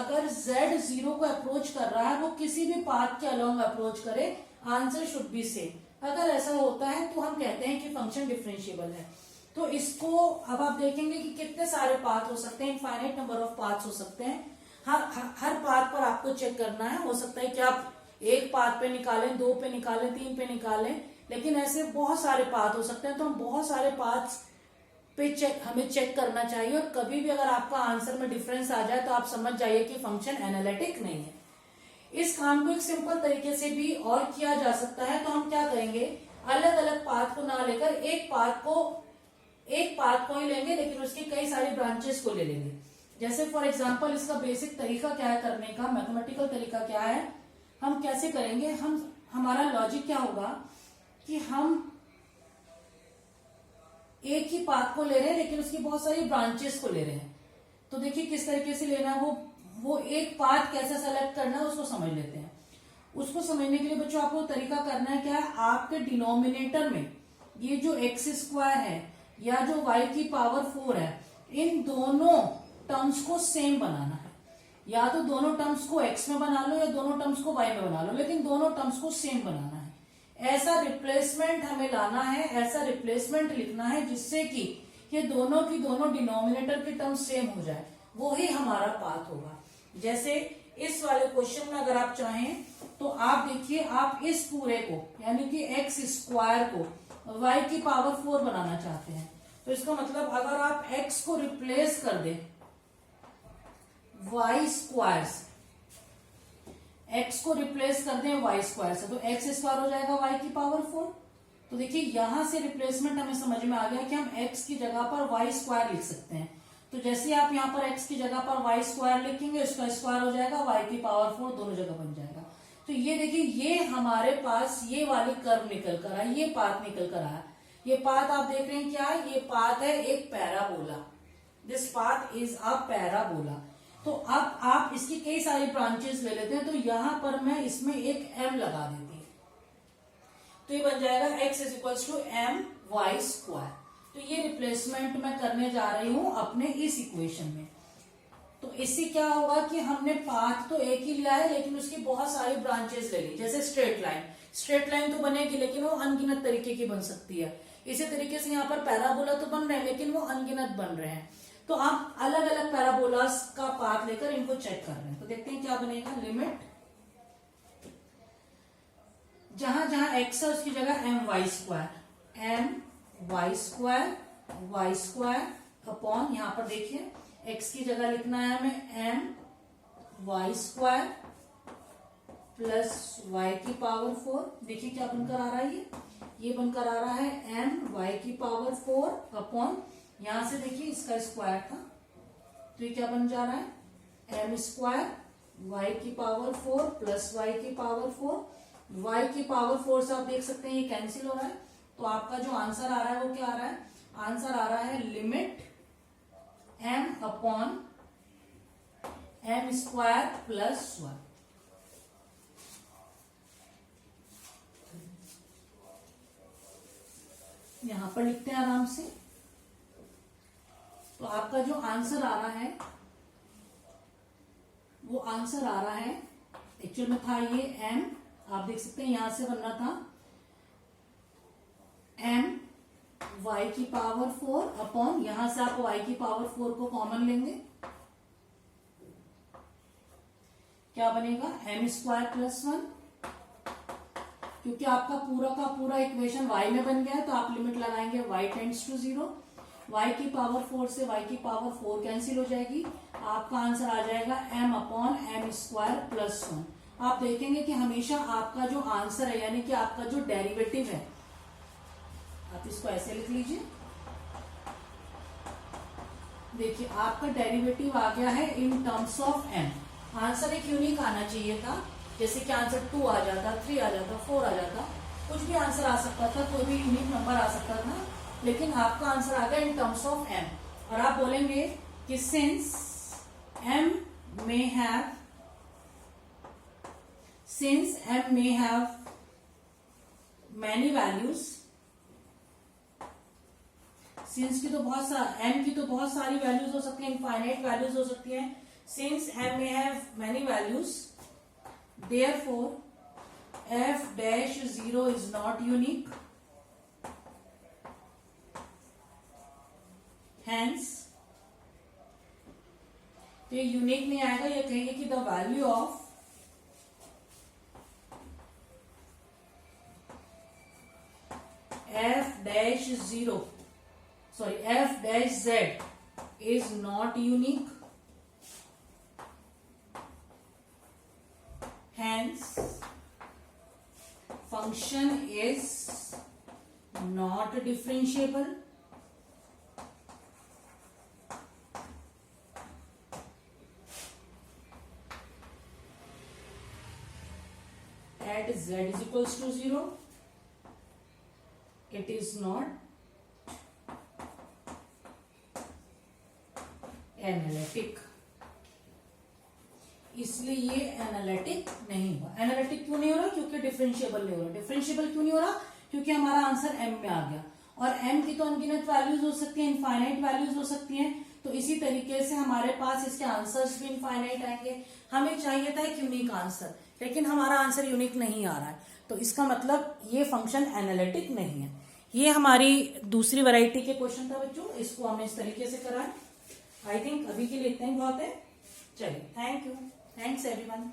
अगर z 0 को approach कर रहा है, वो किसी भी पाथ के अलोंग अप्रोच करे, आंसर शुड बी सेम। अगर ऐसा होता है तो हम कहते हैं कि फंक्शन डिफरेंशिएबल है। तो इसको अब आप देखेंगे कि कितने सारे पाथ हो सकते हैं, इनफाइनाइट नंबर ऑफ पाथ्स हो सकते हैं। हर पाथ पर आपको चेक करना है। हो सकता है कि आप एक पाथ पे निकालें, 2 पे निकालें, 3 पे निकालें, लेकिन ऐसे बहुत सारे पाथ हो सकते हैं। तो हम बहुत सारे पाथ्स पे हमें चेक करना चाहिए। और कभी भी अगर आपका आंसर में डिफरेंस आ जाए तो आप समझ जाइए कि फंक्शन एनालिटिक नहीं है। इस काम को एक सिंपल तरीके से भी और किया जा सकता है। तो हम क्या करेंगे, अलग अलग पाथ को ना लेकर एक पाथ को ही लेंगे, लेकिन उसकी कई सारी ब्रांचेस को ले लेंगे। जैसे फॉर एग्जांपल इसका बेसिक तरीका क्या है करने का, मैथमेटिकल तरीका क्या है, हम कैसे करेंगे, हमारा लॉजिक क्या होगा कि हम एक ही पाथ को ले रहे हैं लेकिन उसकी बहुत सारी ब्रांचेस को ले रहे हैं। तो देखिए किस तरीके से लेना है, वो एक पाथ कैसे सेलेक्ट करना है उसको समझ लेते हैं। उसको समझने के लिए बच्चों आपको तरीका करना है क्या है, आपके डिनोमिनेटर में ये जो एक्स स्क्वायर है या जो y की पावर 4 है, इन दोनों टर्म्स को सेम बनाना है। या तो दोनों टर्म्स को x में बना लो या दोनों टर्म्स को y में बना लो, लेकिन दोनों टर्म्स को सेम बनाना है। ऐसा रिप्लेसमेंट हमें लाना है, ऐसा रिप्लेसमेंट लिखना है जिससे कि ये दोनों की दोनों डिनोमिनेटर की टर्म सेम हो जाए, वो ही हमारा पाथ होगा। जैसे इस वाले क्वेश्चन में अगर आप चाहें तो आप देखिए, आप इस पूरे को यानी कि एक्स स्क्वायर को y की पावर 4 बनाना चाहते हैं। तो इसका मतलब अगर आप x को रिप्लेस कर दें y स्क्वायर से, x को रिप्लेस कर दें y स्क्वायर से, तो x स्क्वायर हो जाएगा y की पावर 4। तो देखिए यहां से रिप्लेसमेंट हमें समझ में आ गया कि हम x की जगह पर y स्क्वायर लिख सकते हैं। तो जैसे आप यहाँ पर x की जगह पर y स्क्वायर लिखेंगे, उसका स्क्वायर हो जाएगा, y की पावर 4 दोनों जगह बन जाएगा। तो ये देखिए, ये हमारे पास ये वाली कर्व निकल कर आया, ये पाथ निकल कर आया। ये पाथ आप देख रहे हैं क्या है, ये पाथ है एक parabola. This path is a parabola. तो अब आप इसकी कई सारी ब्रांचेस ले लेते हैं। तो यहां पर मैं इसमें एक m लगा देती हूँ, तो ये बन जाएगा x is equal to M Y square. तो ये रिप्लेसमेंट मैं करने जा रही हूं अपने इस इक्वेशन में। तो इससे क्या होगा कि हमने पाथ तो एक ही लिया है लेकिन उसकी बहुत सारी ब्रांचेस ले ली। जैसे स्ट्रेट लाइन तो बनेगी लेकिन वो अनगिनत तरीके की बन सकती है। इसी तरीके से यहाँ पर पैराबोला तो बन रहे हैं लेकिन वो अनगिनत बन रहे हैं। तो आप अलग अलग पैराबोलास का पाथ लेकर इनको चेक कर रहे हैं। तो देखते हैं क्या बनेगा। लिमिट जहां जहां एक्स है उसकी जगह एम वाई स्क्वायर अपॉन, यहां पर देखिए एक्स की जगह लिखना है हमें M Y square plus Y की पावर 4। देखिए क्या बनकर आ रहा है, ये बनकर आ रहा है एम वाई की पावर 4 अपॉन, यहां से देखिए इसका स्क्वायर था तो ये क्या बन जा रहा है एम स्क्वायर वाई की पावर 4 प्लस वाई की पावर 4। वाई की पावर 4 से आप देख सकते हैं ये कैंसिल हो रहा है। तो आपका जो आंसर आ रहा है वो क्या आ रहा है, आंसर आ रहा है limit m upon M square plus 1। यहां पर लिखते हैं आराम से। तो आपका जो आंसर आ रहा है वो आंसर आ रहा है, एक्चुअल में था ये m, आप देख सकते हैं यहां से बनना था m y की पावर 4 अपॉन, यहां से आप y की पावर 4 को कॉमन लेंगे, क्या बनेगा m स्क्वायर प्लस 1। क्योंकि आपका पूरा का पूरा इक्वेशन y में बन गया है तो आप लिमिट लगाएंगे y टेंड्स टू 0। y की पावर 4 से y की पावर 4 कैंसिल हो जाएगी, आपका आंसर आ जाएगा m upon M square plus 1। आप देखेंगे कि हमेशा आपका जो आंसर है यानी कि आपका जो डेरिवेटिव है, आप इसको ऐसे लिख लीजिए। देखिए आपका डेरिवेटिव आ गया है in terms of m। Answer एक यूनिक आना चाहिए था, जैसे कि आंसर 2 आ जाता, 3 आ जाता, 4 आ जाता, कुछ भी आंसर आ सकता था, कोई भी यूनिक नंबर आ सकता था, लेकिन आपका आंसर आ गया इन टर्म्स ऑफ m। और आप बोलेंगे कि since m may have many values, since की तो बहुत एम की तो बहुत सारी वैल्यूज हो सकती हैं, इनफाइनाइट वैल्यूज हो सकती हैं। since m may have many values, therefore f dash 0 is not unique, hence तो ये यूनिक नहीं आएगा, ये कहेंगे कि the value of f dash 0 sorry f dash z is not unique, hence function is not differentiable, at z is equals to 0 it is not analytic, इसलिए ये analytic नहीं हुआ। एनालिटिक क्यों नहीं हो रहा? क्योंकि डिफरेंशिएबल नहीं हो रहा। डिफरेंशिएबल क्यों नहीं हो रहा? क्योंकि हमारा आंसर m में आ गया, और m की तो अनगिनत वैल्यूज हो सकती हैं, इनफाइनाइट वैल्यूज हो सकती हैं, तो इसी तरीके से हमारे पास इसके आंसर्स भी इनफाइनाइट आएंगे। हमें चाहिए था एक यूनिक आंसर, लेकिन हमारा आंसर यूनिक नहीं आ रहा है, तो इसका मतलब ये फंक्शन एनालिटिक नहीं है। ये हमारी दूसरी वैरायटी के क्वेश्चन था बच्चों, इसको हमने इस तरीके से करा है। आई थिंक अभी के लिए इतना ही बहुत है। चलिए, थैंक यू, थैंक्स एवरीवन।